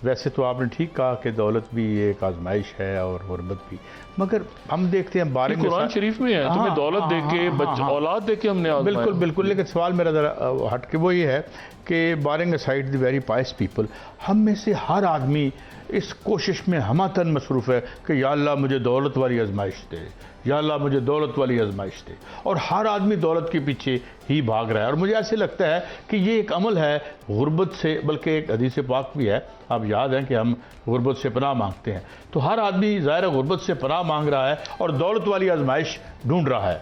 ویسے تو آپ نے ٹھیک کہا کہ دولت بھی ایک آزمائش ہے اور غربت بھی، مگر ہم دیکھتے ہیں بارے قرآن شریف میں ہے تمہیں دولت دے کے اولاد دے کے ہم نے آزمایا. بالکل بالکل، لیکن سوال میرا ذرا ہٹ کے وہ یہ ہے کہ barring aside the very pious people, ہم میں سے ہر آدمی اس کوشش میں ہمہ مصروف ہے کہ یا اللہ مجھے دولت والی آزمائش دے، یا اللہ مجھے دولت والی آزمائش دے، اور ہر آدمی دولت کے پیچھے ہی بھاگ رہا ہے. اور مجھے ایسے لگتا ہے کہ یہ ایک عمل ہے غربت سے، بلکہ ایک حدیث پاک بھی ہے، آپ یاد ہیں کہ ہم غربت سے پناہ مانگتے ہیں، تو ہر آدمی ظاہر غربت سے پناہ مانگ رہا ہے اور دولت والی آزمائش ڈھونڈ رہا ہے.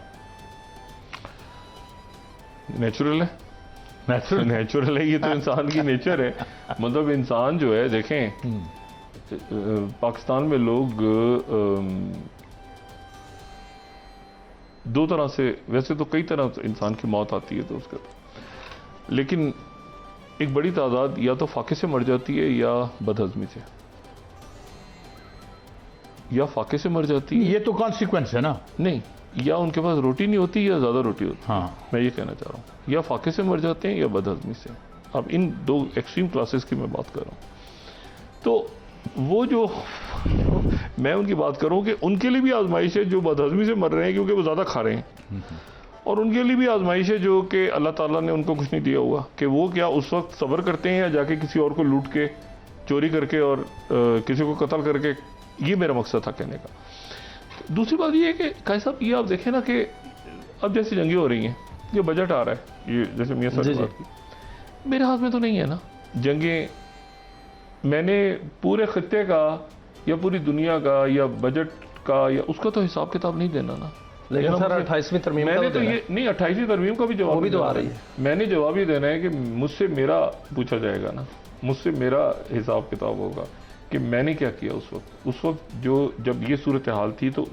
نیچرل ہے، نیچرل ہے، یہ تو انسان کی نیچر ہے. مطلب انسان جو ہے، دیکھیں پاکستان میں لوگ دو طرح سے، ویسے تو کئی طرح سے انسان کی موت آتی ہے تو اس کا، لیکن ایک بڑی تعداد یا تو فاقے سے مر جاتی ہے یا بدہضمی سے، یا فاقے سے مر جاتی ہے. یہ تو کانسیکوینس ہے نا. نہیں، یا ان کے پاس روٹی نہیں ہوتی یا زیادہ روٹی ہوتی. ہاں، میں یہ کہنا چاہ رہا ہوں، یا فاقے سے مر جاتے ہیں یا بدہضمی سے. اب ان دو ایکسٹریم کلاسز کی میں بات کر رہا ہوں. تو وہ جو میں ان کی بات کروں کہ ان کے لیے بھی آزمائش ہے جو بدہضمی سے مر رہے ہیں کیونکہ وہ زیادہ کھا رہے ہیں، اور ان کے لیے بھی آزمائش ہے جو کہ اللہ تعالیٰ نے ان کو کچھ نہیں دیا ہوا، کہ وہ کیا اس وقت صبر کرتے ہیں یا جا کے کسی اور کو لوٹ کے، چوری کر کے اور کسی کو قتل کر کے. یہ میرا مقصد تھا کہنے کا. دوسری بات یہ ہے کہ قائد صاحب یہ آپ دیکھیں نا کہ اب جیسی جنگیں ہو رہی ہیں، یہ بجٹ آ رہا ہے، یہ جیسے میاں صاحب بات کی، میرے ہاتھ میں تو نہیں ہے نا جنگیں. میں نے پورے خطے کا یا پوری دنیا کا یا بجٹ کا یا اس کا تو حساب کتاب نہیں دینا نا. لیکن سر 28ویں ترمیم میں نے تو یہ نہیں، 28ویں ترمیم کا بھی جواب بھی تو آ رہی ہے. میں نے جواب یہ دینا ہے کہ مجھ سے میرا پوچھا جائے گا نا، مجھ سے میرا حساب کتاب ہوگا کہ میں نے کیا کیا اس وقت جو جب یہ صورتحال تھی تو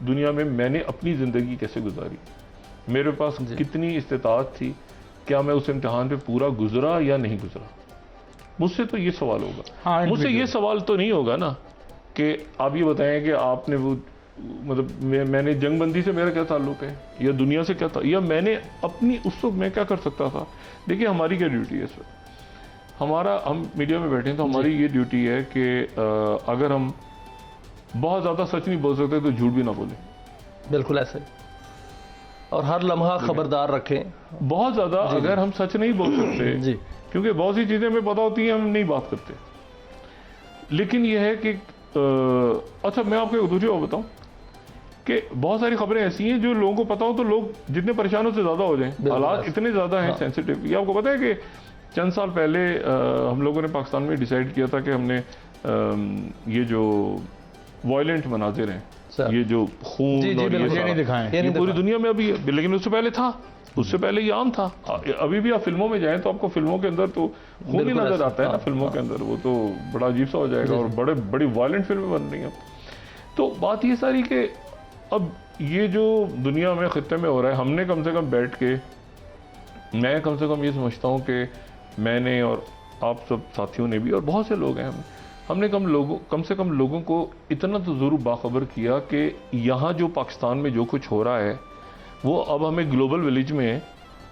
دنیا میں نے اپنی زندگی کیسے گزاری، میرے پاس کتنی استطاعت تھی، کیا میں اس امتحان پہ پورا گزرا یا نہیں گزرا. مجھ سے تو یہ سوال ہوگا. مجھ سے یہ سوال تو نہیں ہوگا نا کہ آپ یہ بتائیں کہ آپ نے وہ، مطلب میں نے جنگ بندی سے میرا کیا تعلق ہے، یا دنیا سے کیا تھا، یا میں نے اپنی اس وقت میں کیا کر سکتا تھا. دیکھیے ہماری کیا ڈیوٹی ہے اس وقت، ہم میڈیا میں بیٹھے ہیں تو ہماری یہ ڈیوٹی ہے کہ اگر ہم بہت زیادہ سچ نہیں بول سکتے تو جھوٹ بھی نہ بولیں. بالکل ایسے، اور ہر لمحہ خبردار رکھیں. بہت زیادہ اگر ہم سچ نہیں بول سکتے، جی، کیونکہ بہت سی چیزیں ہمیں پتہ ہوتی ہیں ہم نہیں بات کرتے. لیکن یہ ہے کہ اچھا میں آپ کو ایک دوسری بات بتاؤں کہ بہت ساری خبریں ایسی ہیں جو لوگوں کو پتہ ہو تو لوگ جتنے پریشان ہوتے زیادہ ہو جائیں. حالات اتنے زیادہ ہیں سینسیٹیو. یہ آپ کو پتہ ہے کہ چند سال پہلے ہم لوگوں نے پاکستان میں ڈیسائیڈ کیا تھا کہ ہم نے یہ جو وائلنٹ مناظر ہیں، یہ جو خون اور یہ نہیں دکھائیں پوری دنیا میں ابھی، لیکن اس سے پہلے تھا، اس سے پہلے یہ عام تھا. ابھی بھی آپ فلموں میں جائیں تو آپ کو فلموں کے اندر تو خون ہی نظر آتا ہے نا فلموں کے اندر، وہ تو بڑا عجیب سا ہو جائے گا، اور بڑی وائلنٹ فلمیں بن رہی ہیں. تو بات یہ ساری کہ اب یہ جو دنیا میں خطے میں ہو رہا ہے، ہم نے کم سے کم بیٹھ کے، میں کم سے کم یہ سمجھتا ہوں کہ میں نے اور آپ سب ساتھیوں نے بھی اور بہت سے لوگ ہیں، ہم نے کم سے کم لوگوں کو اتنا تو ضرور باخبر کیا کہ یہاں جو پاکستان میں جو کچھ ہو رہا ہے وہ اب ہمیں گلوبل ولیج میں ہے.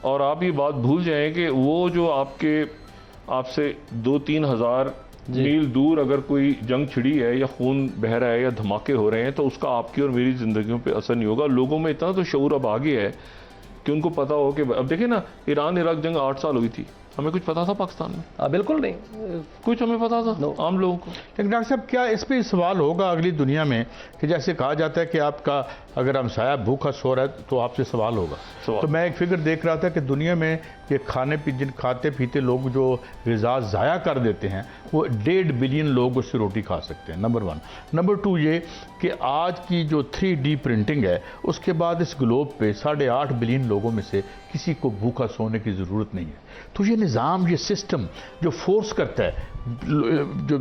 اور آپ یہ بات بھول جائیں کہ وہ جو آپ سے 2-3 ہزار میل دور اگر کوئی جنگ چھڑی ہے یا خون بہہ رہا ہے یا دھماکے ہو رہے ہیں تو اس کا آپ کی اور میری زندگیوں پہ اثر نہیں ہوگا. لوگوں میں اتنا تو شعور اب آگے ہے کہ ان کو پتا ہو کہ اب دیکھیں نا، ایران عراق جنگ 8 سال ہوئی تھی، ہمیں کچھ پتا تھا پاکستان میں؟ بالکل نہیں، کچھ ہمیں پتا تھا عام لوگوں کو. لیکن ڈاکٹر صاحب کیا اس پہ سوال ہوگا اگلی دنیا میں کہ جیسے کہا جاتا ہے کہ آپ کا اگر ہمسایہ بھوکا سو رہا ہے تو آپ سے سوال ہوگا. تو میں ایک فگر دیکھ رہا تھا کہ دنیا میں یہ کھاتے پیتے لوگ جو غذا ضائع کر دیتے ہیں وہ 1.5 بلین لوگ اس سے روٹی کھا سکتے ہیں، نمبر 1. نمبر 2 یہ کہ آج کی جو 3D پرنٹنگ ہے اس کے بعد اس گلوب پہ 8.5 بلین لوگوں میں سے کسی کو بھوکا سونے کی ضرورت نہیں ہے. تو یہ نظام، یہ سسٹم جو فورس کرتا ہے جو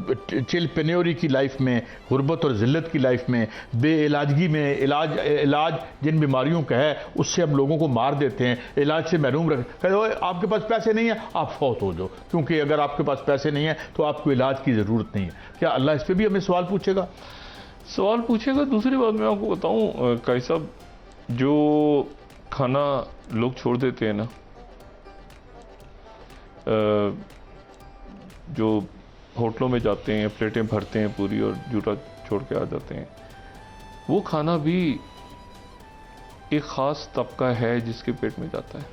چلپنیوری کی لائف میں، غربت اور ذلت کی لائف میں، بے علاجگی میں، علاج جن بیماریوں کا ہے اس سے ہم لوگوں کو مار دیتے ہیں، علاج سے محروم کہتے ہیں آپ کے پاس پیسے نہیں ہیں آپ فوت ہو جاؤ، کیونکہ اگر آپ کے پاس پیسے نہیں ہیں تو آپ کو علاج کی ضرورت نہیں ہے. کیا اللہ اس پہ بھی ہمیں سوال پوچھے گا؟ سوال پوچھے گا. دوسری بات میں آپ کو بتاؤں قائد صاحب، جو کھانا لوگ چھوڑ دیتے ہیں نا، جو ہوٹلوں میں جاتے ہیں، پلیٹیں بھرتے ہیں پوری اور جوٹا چھوڑ کے آ جاتے ہیں، وہ کھانا بھی ایک خاص طبقہ ہے جس کے پیٹ میں جاتا ہے،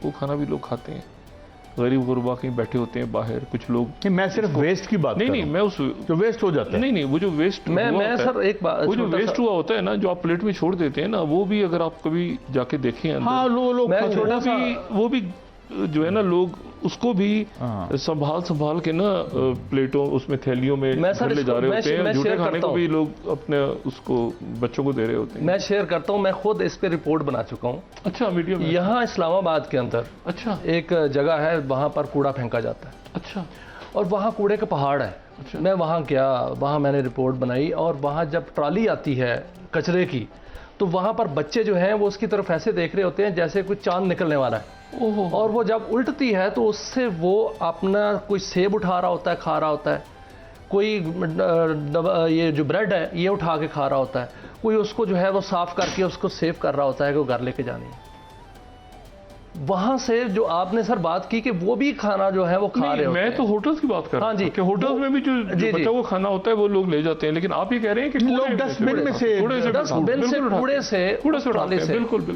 وہ کھانا بھی لوگ کھاتے ہیں. غریب غربا کہیں بیٹھے ہوتے ہیں باہر، کچھ لوگ میں صرف ویسٹ کی بات نہیں میں اس جو ویسٹ ہو جاتا ہے. نہیں وہ جو ویسٹ میں سر ایک بات، وہ جو ویسٹ ہوا ہوتا ہے نا، جو آپ پلیٹ میں چھوڑ دیتے ہیں نا، وہ بھی اگر آپ کبھی جا کے دیکھیں اندر، ہاں لوگ وہ بھی جو ہے نا، لوگ اس کو بھی سنبھال کے نا پلیٹوں اس میں تھیلیوں میں گھر لے جا رہے ہوتے ہیں. جھوٹے کھانے کو بھی لوگ اپنے اس کو بچوں کو دے رہے ہوتے ہیں. میں شیئر کرتا ہوں، میں خود اس پہ رپورٹ بنا چکا ہوں. اچھا میڈیا میں یہاں اسلام آباد کے اندر اچھا ایک جگہ ہے، وہاں پر کوڑا پھینکا جاتا ہے. اچھا اور وہاں کوڑے کا پہاڑ ہے. میں وہاں گیا، وہاں میں نے رپورٹ بنائی، اور وہاں جب ٹرالی آتی ہے کچرے کی تو وہاں پر بچے جو ہیں وہ اس کی طرف ایسے دیکھ رہے ہوتے ہیں جیسے کوئی چاند نکلنے والا ہے. اور وہ جب الٹتی ہے تو اس سے وہ اپنا کوئی سیب اٹھا رہا ہوتا ہے، کھا رہا ہوتا ہے، کوئی یہ جو بریڈ ہے یہ اٹھا کے کھا رہا ہوتا ہے، کوئی اس کو جو ہے وہ صاف کر کے اس کو سیو کر رہا ہوتا ہے کہ وہ گھر لے کے جانی ہے. وہاں سے جو آپ نے سر بات کی کہ وہ بھی کھانا جو ہے وہ کھا رہے ہوتے ہیں. میں تو ہوٹلز کی بات کر رہا ہوں کہ ہوٹلز میں بھی جو بچوں کو کھانا ہوتا ہے وہ لوگ لے جاتے ہیں، لیکن آپ یہ کہہ رہے ہیں کہ لوگ ڈسٹ بن میں سے کوڑے سے بالکل.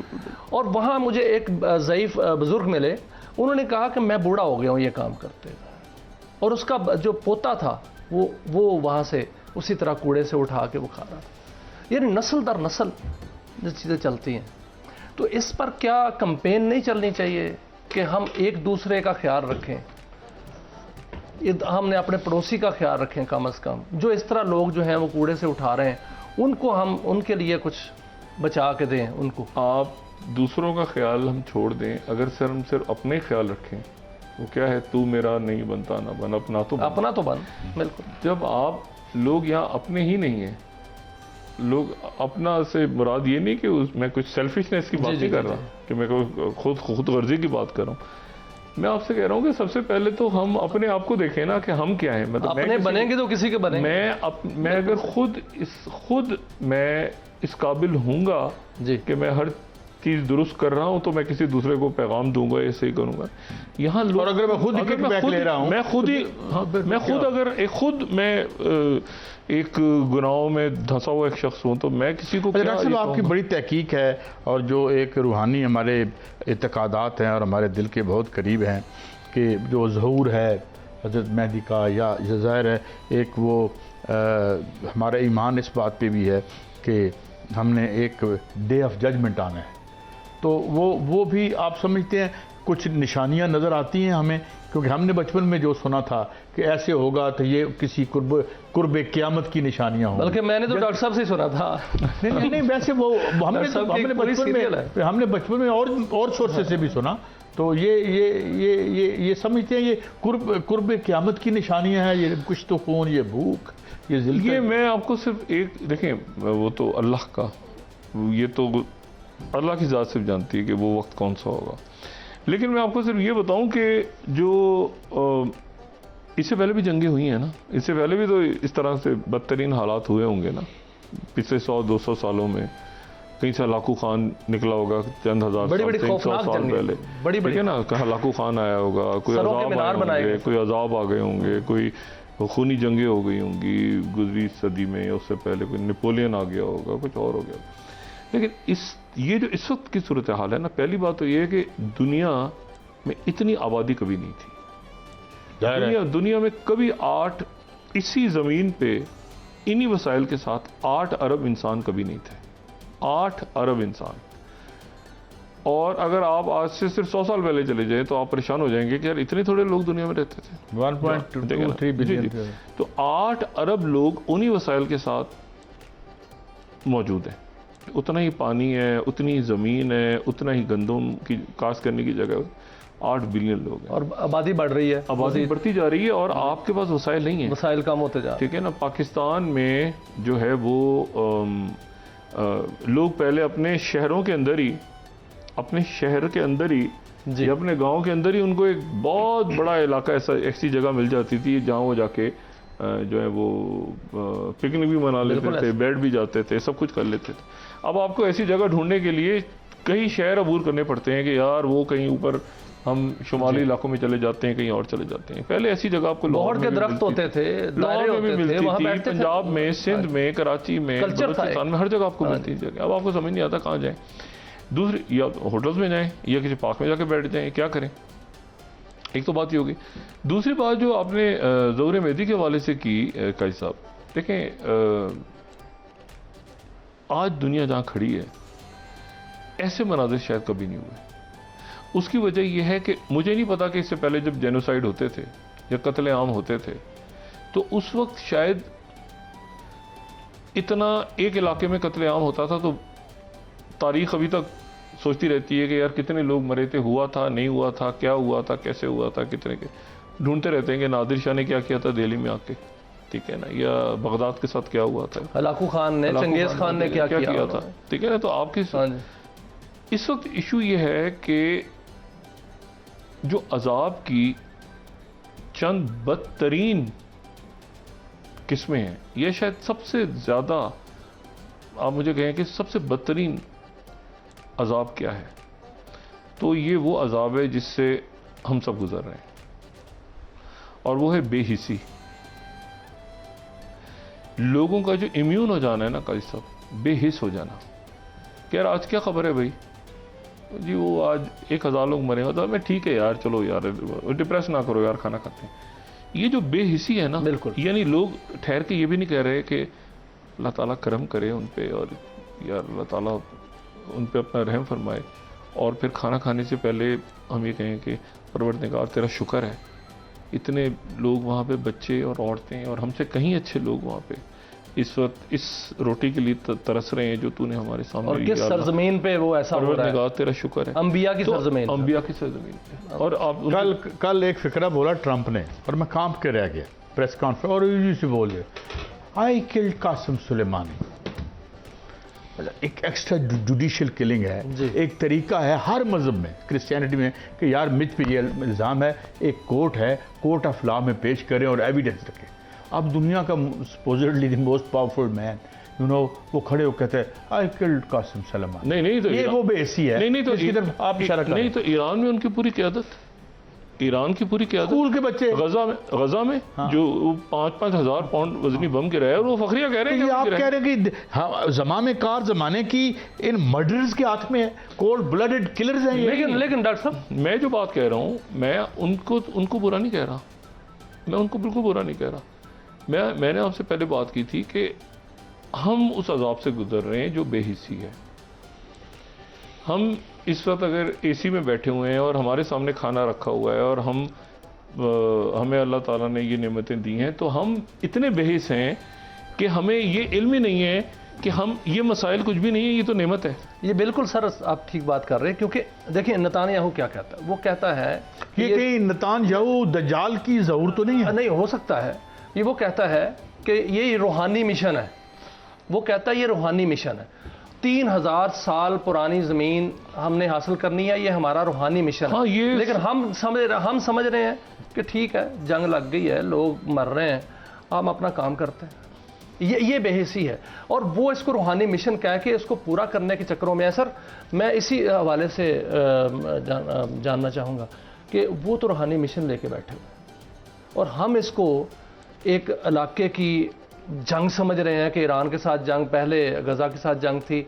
اور وہاں مجھے ایک ضعیف بزرگ ملے، انہوں نے کہا کہ میں بوڑھا ہو گیا ہوں یہ کام کرتے، اور اس کا جو پوتا تھا وہ وہاں سے اسی طرح کوڑے سے اٹھا کے وہ کھا رہا تھا. یعنی نسل در نسل جو چیزیں چلتی ہیں. تو اس پر کیا کمپین نہیں چلنی چاہیے کہ ہم ایک دوسرے کا خیال رکھیں، ہم نے اپنے پڑوسی کا خیال رکھیں، کم از کم جو اس طرح لوگ جو ہیں وہ کوڑے سے اٹھا رہے ہیں ان کو ہم ان کے لیے کچھ بچا کے دیں ان کو. آپ دوسروں کا خیال ہم چھوڑ دیں، اگر ہم صرف اپنے خیال رکھیں، وہ کیا ہے، تو میرا نہیں بنتا نہ بن، اپنا تو بن. بالکل. جب آپ لوگ یہاں اپنے ہی نہیں ہیں، لوگ اپنا سے مراد یہ نہیں کہ میں کچھ سیلفشنس کی بات نہیں کر رہا کہ میں خود غرضی کی بات کر رہا ہوں. میں آپ سے کہہ رہا ہوں کہ سب سے پہلے تو ہم اپنے آپ کو دیکھیں نا کہ ہم کیا ہیں. مطلب اپنے بنیں گے تو کسی کے بنیں گے. میں اگر خود میں اس قابل ہوں گا کہ میں ہر چیز درست کر رہا ہوں تو میں کسی دوسرے کو پیغام دوں گا، ایسے ہی کروں گا. یہاں اور اگر میں خود کک بیک لے رہا ہوں، میں ایک گناہوں میں دھنسا ہوا ایک شخص ہوں تو میں کسی کو ڈاکٹر صاحب آپ کی بڑی تحقیق ہے اور جو ایک روحانی ہمارے اعتقادات ہیں اور ہمارے دل کے بہت قریب ہیں کہ جو ظہور ہے حضرت مہدی کا، یا ظاہر ہے ایک وہ ہمارا ایمان اس بات پہ بھی ہے کہ ہم نے ایک ڈے آف ججمنٹ آنا ہے. تو وہ بھی آپ سمجھتے ہیں کچھ نشانیاں نظر آتی ہیں ہمیں، کیونکہ ہم نے بچپن میں جو سنا تھا کہ ایسے ہوگا تو یہ کسی قرب قیامت کی نشانیاں ہوں. بلکہ میں نے تو ڈاکٹر صاحب سے سنا تھا. نہیں ویسے وہ ہم نے بچپن میں اور سورسز سے بھی سنا. تو یہ سمجھتے ہیں یہ قرب قیامت کی نشانیاں ہیں، یہ کچھ تو خون، یہ بھوک، یہ ذلت. یہ میں آپ کو صرف ایک دیکھیں، وہ تو اللہ کا، یہ تو اللہ کی ذات صرف جانتی ہے کہ وہ وقت کون سا ہوگا. لیکن میں آپ کو صرف یہ بتاؤں کہ جو اس سے پہلے بھی جنگیں ہوئی ہیں نا، اس سے پہلے بھی تو اس طرح سے بدترین حالات ہوئے ہوں گے نا پچھلے 100-200 سالوں میں. کہیں سے ہلاکو خان نکلا ہوگا چند ہزار سال پہلے، ٹھیک ہے نا، ہلاکو خان آیا ہوگا، کوئی عذاب آئے ہوں گے، کوئی عذاب آ گئے ہوں گے، کوئی خونی جنگیں ہو گئی ہوں گی گزری صدی میں، اس سے پہلے کوئی نیپولین آ گیا ہوگا، کچھ اور ہو گیا. لیکن یہ جو اس وقت کی صورتحال ہے نا، پہلی بات تو یہ ہے کہ دنیا میں اتنی آبادی کبھی نہیں تھی. دنیا میں کبھی 8 اسی زمین پہ انہی وسائل کے ساتھ 8 ارب انسان کبھی نہیں تھے. 8 ارب انسان. اور اگر آپ آج سے صرف 100 سال پہلے چلے جائیں تو آپ پریشان ہو جائیں گے کہ یار اتنے تھوڑے لوگ دنیا میں رہتے تھے. 1.23 بلین. تو 8 ارب لوگ انہی وسائل کے ساتھ موجود ہیں. اتنا ہی پانی ہے، اتنی زمین ہے، اتنا ہی گندم کی کاشت کرنے کی جگہ. 8 بلین لوگ ہیں اور آبادی بڑھ رہی ہے، آبادی بڑھتی جا رہی ہے اور آپ کے پاس وسائل نہیں ہیں، وسائل کم ہوتے جا رہے ہیں. ٹھیک ہے نا. پاکستان میں جو ہے وہ لوگ پہلے اپنے شہروں کے اندر ہی، اپنے شہر کے اندر ہی یا اپنے گاؤں کے اندر ہی ان کو ایک بہت بڑا علاقہ ایسی جگہ مل جاتی تھی جہاں وہ جا کے جو ہے وہ پکنک بھی منا لیتے تھے، بیٹھ بھی جاتے تھے، سب کچھ کر لیتے تھے. اب آپ کو ایسی جگہ ڈھونڈنے کے لیے کئی شہر عبور کرنے پڑتے ہیں کہ یار وہ کہیں اوپر ہم شمالی علاقوں میں چلے جاتے ہیں، کہیں اور چلے جاتے ہیں. پہلے ایسی جگہ آپ کو لاہور کے درخت ہوتے تھے، لاہور میں بھی ملتی تھی، پنجاب میں، سندھ میں، کراچی میں، بلوچستان میں، ہر جگہ آپ کو ملتی تھی. اب آپ کو سمجھ نہیں آتا کہاں جائیں. دوسری، یا ہوٹلز میں جائیں یا کسی پارک میں جا کے بیٹھ جائیں، کیا کریں. ایک تو بات یہ ہوگی. دوسری بات جو آپ نے ظہور مہدی کے حوالے سے کی قاضی صاحب، دیکھیں آج دنیا جہاں کھڑی ہے ایسے مناظر شاید کبھی نہیں ہوئے. اس کی وجہ یہ ہے کہ مجھے نہیں پتا کہ اس سے پہلے جب جینوسائیڈ ہوتے تھے یا قتل عام ہوتے تھے تو اس وقت شاید اتنا ایک علاقے میں قتل عام ہوتا تھا تو تاریخ ابھی تک سوچتی رہتی ہے کہ یار کتنے لوگ مرے تھے، ہوا تھا نہیں ہوا تھا، کیا ہوا تھا، کیسے ہوا تھا، کتنے کے ڈھونڈتے رہتے ہیں کہ نادر شاہ نے کیا کیا تھا دہلی میں آ کے، ٹھیک ہے نا، یا بغداد کے ساتھ کیا ہوا تھا، ہلاکو خان نے، چنگیز خان نے کیا کیا تھا، ٹھیک ہے نا. تو آپ کی اس وقت ایشو یہ ہے کہ جو عذاب کی چند بدترین قسمیں ہیں، یہ شاید سب سے زیادہ، آپ مجھے کہیں کہ سب سے بدترین عذاب کیا ہے، تو یہ وہ عذاب ہے جس سے ہم سب گزر رہے ہیں، اور وہ ہے بے حسی. لوگوں کا جو امیون ہو جانا ہے نا قاضی صاحب، بے حس ہو جانا کہ یار آج کیا خبر ہے بھائی جی، وہ آج 1000 لوگ مرے ہوتا میں، ٹھیک ہے یار، چلو یار ڈپریس نہ کرو یار، کھانا کھاتے ہیں. یہ جو بے حسی ہے نا، بالکل، یعنی لوگ ٹھہر کے یہ بھی نہیں کہہ رہے کہ اللہ تعالیٰ کرم کرے ان پہ، اور یار اللہ تعالیٰ ان پہ اپنا رحم فرمائے، اور پھر کھانا کھانے سے پہلے ہم یہ کہیں کہ پروردگار تیرا شکر ہے اتنے لوگ وہاں پہ، بچے اور عورتیں اور ہم سے کہیں اچھے لوگ وہاں پہ اس وقت اس روٹی کے لیے ترس رہے ہیں جو تو نے ہمارے سامنے، اور کس سرزمین پہ وہ ایسا ہو رہا ہے. پروردگار تیرا شکر ہے، انبیاء کی سرزمین، انبیاء کی سرزمین پہ. اور آپ کل ایک فکرہ بولا ٹرمپ نے اور میں کانپ کے رہ گیا پریس کانفرنس، اور یوں سے بول گیا آئی کلڈ قاسم سلیمانی. ایک ایکسٹرا جوڈیشل کلنگ ہے، ایک طریقہ ہے ہر مذہب میں، کرسچینٹی میں، کہ یار مجھ پہ یہ الزام ہے، ایک کورٹ ہے، کورٹ آف لا میں پیش کریں اور ایویڈنس رکھیں. اب دنیا کا supposedly the most powerful man, you know, وہ کھڑے ہو کہتے ہیں آئی کلڈ قاسم سلیمانی. نہیں تو یہ وہ بے حسی ہے. نہیں تو اس کی طرف آپ اشارہ کریں. نہیں تو ایران میں ان کی پوری قیادت، ایران کی پوری قیادت، اسکول کے بچے غزہ میں جو 5-5 ہزار پاؤنڈ وزنی بم گرایا، اور وہ فخریہ کہہ رہے ہیں کہ آپ کہہ رہے ہیں کہ زمانے کار زمانے کی ان مرڈرز کے ہاتھ میں کولڈ بلڈڈ کلرز ہیں. لیکن ڈاکٹر صاحب میں جو بات کہہ رہا ہوں، میں ان کو برا نہیں کہہ رہا، میں ان کو بالکل برا نہیں کہہ رہا. میں نے آپ سے پہلے بات کی تھی کہ ہم اس عذاب سے گزر رہے ہیں جو بے حسی ہے. ہم اس وقت اگر اے سی میں بیٹھے ہوئے ہیں اور ہمارے سامنے کھانا رکھا ہوا ہے اور ہمیں اللہ تعالیٰ نے یہ نعمتیں دی ہیں، تو ہم اتنے بے حس ہیں کہ ہمیں یہ علم ہی نہیں ہے کہ ہم یہ مسائل کچھ بھی نہیں ہے، یہ تو نعمت ہے. یہ بالکل سر آپ ٹھیک بات کر رہے ہیں، کیونکہ دیکھیں نتانیاہو کیا کہتا ہے، وہ کہتا ہے کہ کہیں نتانیاہو دجال کی ظہور تو نہیں ہے. نہیں ہو سکتا ہے. یہ وہ کہتا ہے کہ یہ روحانی مشن ہے، وہ کہتا ہے یہ روحانی مشن ہے. 3000 سال پرانی زمین ہم نے حاصل کرنی ہے، یہ ہمارا روحانی مشن ہے. لیکن ہم سمجھ رہے ہیں کہ ٹھیک ہے، جنگ لگ گئی ہے، لوگ مر رہے ہیں، ہم اپنا کام کرتے ہیں. یہ بے حسی ہے، اور وہ اس کو روحانی مشن کہہ کے اس کو پورا کرنے کے چکروں میں ہے. سر میں اسی حوالے سے جاننا چاہوں گا کہ وہ تو روحانی مشن لے کے بیٹھے ہوئے، اور ہم اس کو ایک علاقے کی جنگ سمجھ رہے ہیں کہ ایران کے ساتھ جنگ، پہلے غزہ کے ساتھ جنگ تھی،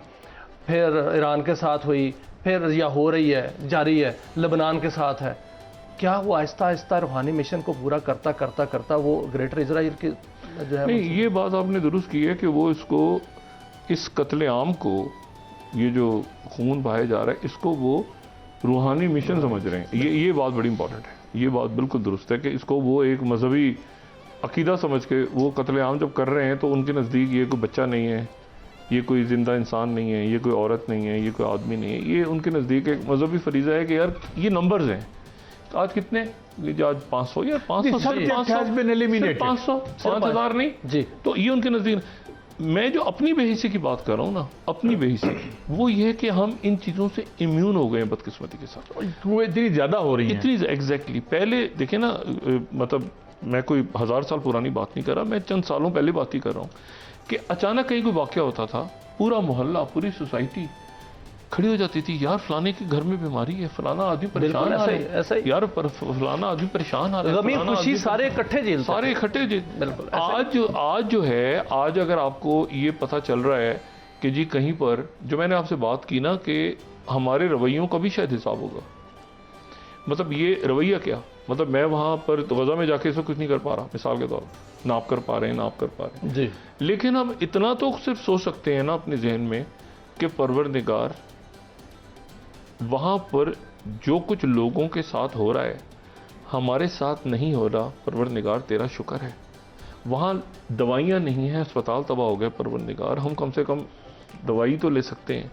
پھر ایران کے ساتھ ہوئی، پھر یا ہو رہی ہے، جاری ہے، لبنان کے ساتھ ہے. کیا وہ آہستہ آہستہ روحانی مشن کو پورا کرتا کرتا کرتا وہ گریٹر اسرائیل کی جو ہے؟ نہیں، یہ بات آپ نے درست کی ہے کہ وہ اس قتل عام کو، یہ جو خون بہایا جا رہا ہے، اس کو وہ روحانی مشن سمجھ رہے ہیں. یہ بات بڑی امپورٹنٹ ہے. یہ بات بالکل درست ہے کہ اس کو وہ ایک مذہبی عقیدہ سمجھ کے وہ قتل عام جب کر رہے ہیں تو ان کے نزدیک یہ کوئی بچہ نہیں ہے، یہ کوئی زندہ انسان نہیں ہے، یہ کوئی عورت نہیں ہے، یہ کوئی آدمی نہیں ہے. یہ ان کے نزدیک ایک مذہبی فریضہ ہے کہ یار یہ نمبرز ہیں. آج کتنے؟ آج 500 یا 5000 نہیں جی. تو یہ ان کے نزدیک. میں جو اپنی بے حسی کی بات کر رہا ہوں نا، اپنی بے حسی، وہ یہ ہے کہ ہم ان چیزوں سے امیون ہو گئے ہیں بدقسمتی کے ساتھ. وہ اتنی زیادہ ہو رہی ہیں. اتنی ایگزیکٹلی. پہلے دیکھیں نا، مطلب میں کوئی 1000 سال پرانی بات نہیں کر رہا، میں چند سالوں پہلے بات ہی کر رہا ہوں کہ اچانک کہیں کوئی واقعہ ہوتا تھا، پورا محلہ، پوری سوسائٹی کھڑی ہو جاتی تھی، یار فلانے کے گھر میں بیماری ہے، فلانا آدمی پریشان ہے، یار فلانا آدمی پریشان ہے، غمی خوشی سارے اکٹھے جیل، سارے اکٹھے جیل. بالکل. آج جو ہے، آج اگر آپ کو یہ پتہ چل رہا ہے کہ جی کہیں پر، جو میں نے آپ سے بات کی نا کہ ہمارے رویوں کا بھی شاید حساب ہوگا. مطلب یہ رویہ کیا، مطلب میں وہاں پر غزہ میں جا کے اس کو کچھ نہیں کر پا رہا، مثال کے طور پر ناپ کر پا رہے ہیں جی، لیکن ہم اتنا تو صرف سوچ سکتے ہیں نا اپنے ذہن میں کہ پروردگار وہاں پر جو کچھ لوگوں کے ساتھ ہو رہا ہے ہمارے ساتھ نہیں ہو رہا، پروردگار تیرا شکر ہے. وہاں دوائیاں نہیں ہیں، اسپتال تباہ ہو گئے، پروردگار ہم کم سے کم دوائی تو لے سکتے ہیں.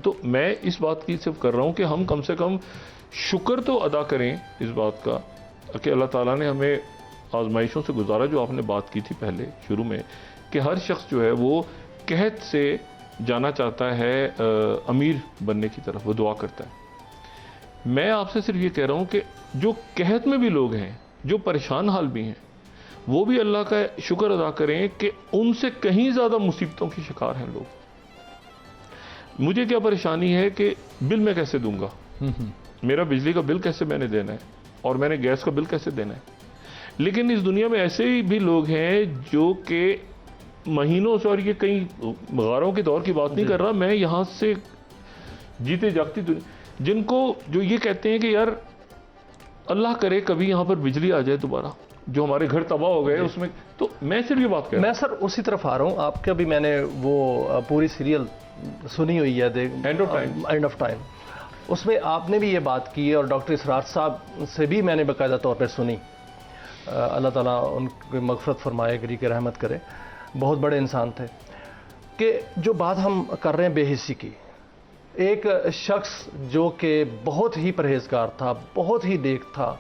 تو میں اس بات کی صرف کر رہا ہوں کہ ہم کم سے کم شکر تو ادا کریں اس بات کا کہ اللہ تعالیٰ نے ہمیں آزمائشوں سے گزارا، جو آپ نے بات کی تھی پہلے شروع میں کہ ہر شخص جو ہے وہ قحط سے جانا چاہتا ہے امیر بننے کی طرف، وہ دعا کرتا ہے. میں آپ سے صرف یہ کہہ رہا ہوں کہ جو قحط میں بھی لوگ ہیں، جو پریشان حال بھی ہیں، وہ بھی اللہ کا شکر ادا کریں کہ ان سے کہیں زیادہ مصیبتوں کی شکار ہیں لوگ. مجھے کیا پریشانی ہے کہ بل میں کیسے دوں گا، میرا بجلی کا بل کیسے میں نے دینا ہے، اور میں نے گیس کا بل کیسے دینا ہے. لیکن اس دنیا میں ایسے بھی لوگ ہیں جو کہ مہینوں سے، اور یہ کئی غاروں کے دور کی بات نہیں کر رہا میں، یہاں سے جیتے جاگتی دنیا، جن کو جو یہ کہتے ہیں کہ یار اللہ کرے کبھی یہاں پر بجلی آ جائے دوبارہ، جو ہمارے گھر تباہ ہو گئے اس میں. تو میں صرف یہ بات کہہ رہا ہوں. میں سر اسی طرف آ رہا ہوں. آپ کا بھی میں نے وہ پوری سیریل سنی ہوئی ہے، اینڈ آف ٹائم. اس میں آپ نے بھی یہ بات کی ہے، اور ڈاکٹر اسرار صاحب سے بھی میں نے باقاعدہ طور پہ سنی. اللہ تعالیٰ ان کی مغفرت فرمائے، گری کے رحمت کرے. بہت بڑے انسان تھے. کہ جو بات ہم کر رہے ہیں بے حسی کی، ایک شخص جو کہ بہت ہی پرہیزگار تھا، بہت ہی نیک تھا،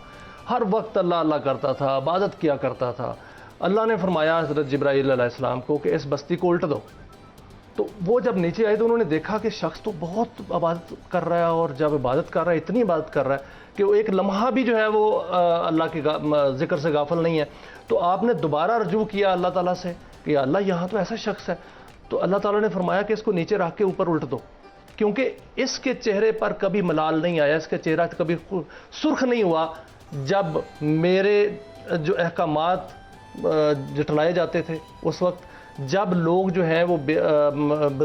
ہر وقت اللہ اللہ کرتا تھا، عبادت کیا کرتا تھا. اللہ نے فرمایا حضرت جبرائیل علیہ السلام کو کہ اس بستی کو الٹ دو. تو وہ جب نیچے آئے تو انہوں نے دیکھا کہ شخص تو بہت عبادت کر رہا ہے، اور جب عبادت کر رہا ہے اتنی عبادت کر رہا ہے کہ وہ ایک لمحہ بھی جو ہے وہ اللہ کے ذکر سے غافل نہیں ہے. تو آپ نے دوبارہ رجوع کیا اللہ تعالیٰ سے کہ اللہ یہاں تو ایسا شخص ہے. تو اللہ تعالیٰ نے فرمایا کہ اس کو نیچے رکھ کے اوپر الٹ دو، کیونکہ اس کے چہرے پر کبھی ملال نہیں آیا، اس کا چہرہ کبھی سرخ نہیں ہوا جب میرے جو احکامات جٹلائے جاتے تھے اس وقت، جب لوگ جو ہیں وہ بے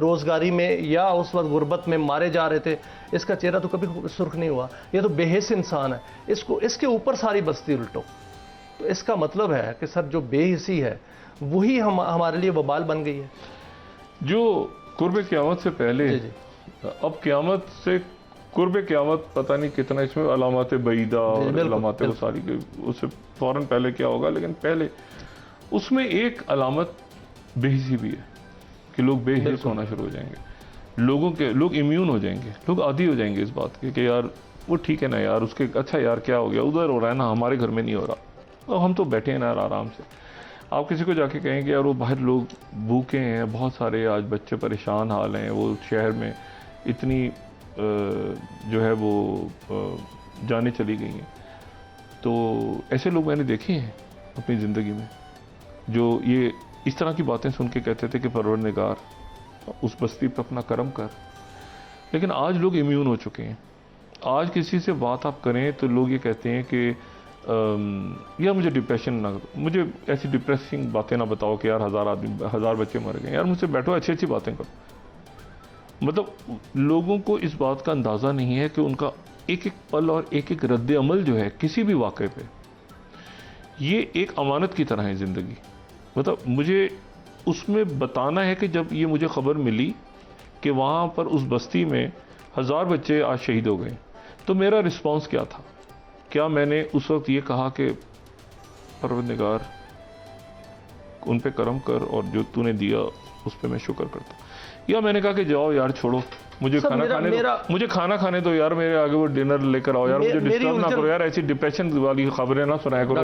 روزگاری میں یا اس وقت غربت میں مارے جا رہے تھے، اس کا چہرہ تو کبھی سرخ نہیں ہوا. یہ تو بے حس انسان ہے، اس کے اوپر ساری بستی الٹو. تو اس کا مطلب ہے کہ سر جو بے حسی ہے وہی ہمارے لیے وبال بن گئی ہے. جو قرب قیامت سے پہلے، جی جی. اب قیامت سے قرب قیامت پتہ نہیں کتنا، اس میں علامات بعیدہ اور علامات وہ ساری، اس سے فوراً پہلے کیا ہوگا، لیکن پہلے اس میں ایک علامت بے حسی بھی ہے کہ لوگ بے حس ہونا شروع ہو جائیں گے. لوگ امیون ہو جائیں گے، لوگ عادی ہو جائیں گے اس بات کے کہ یار وہ ٹھیک ہے نا یار، اس کے اچھا یار کیا ہو گیا، ادھر ہو رہا ہے نا، ہمارے گھر میں نہیں ہو رہا، اور ہم تو بیٹھے ہیں نا یار آرام سے. آپ کسی کو جا کے کہیں کہ یار وہ باہر لوگ بھوکے ہیں، بہت سارے آج بچے پریشان حال ہیں، وہ شہر میں اتنی جو ہے وہ جانیں چلی گئی ہیں. تو ایسے لوگ میں نے دیکھے ہیں اپنی زندگی میں جو یہ اس طرح کی باتیں سن کے کہتے تھے کہ پروردگار اس بستی پہ اپنا کرم کر. لیکن آج لوگ امیون ہو چکے ہیں. آج کسی سے بات آپ کریں تو لوگ یہ کہتے ہیں کہ یار مجھے ڈپریشن نہ، مجھے ایسی ڈپریسنگ باتیں نہ بتاؤ کہ یار 1000 بچے مر گئے. یار مجھ سے بیٹھو، اچھی اچھی باتیں کرو. مطلب لوگوں کو اس بات کا اندازہ نہیں ہے کہ ان کا ایک ایک پل اور ایک ایک رد عمل جو ہے کسی بھی واقعے پہ، یہ ایک امانت کی طرح ہے زندگی. مطلب مجھے اس میں بتانا ہے کہ جب یہ مجھے خبر ملی کہ وہاں پر اس بستی میں 1000 بچے آج شہید ہو گئے، تو میرا رسپانس کیا تھا؟ کیا میں نے اس وقت یہ کہا کہ پروردگار ان پہ کرم کر اور جو تو نے دیا اس پہ میں شکر کرتا ہوں، یا میں نے کہا کہ جاؤ یار چھوڑو، مجھے کھانا کھانے دو، مجھے کھانا کھانے دو یار، میرے آگے وہ ڈنر لے کر آؤ یار، مجھے ڈسٹرب نہ کرو یار، ایسی ڈپریشن والی خبریں نہ سنایا کرو.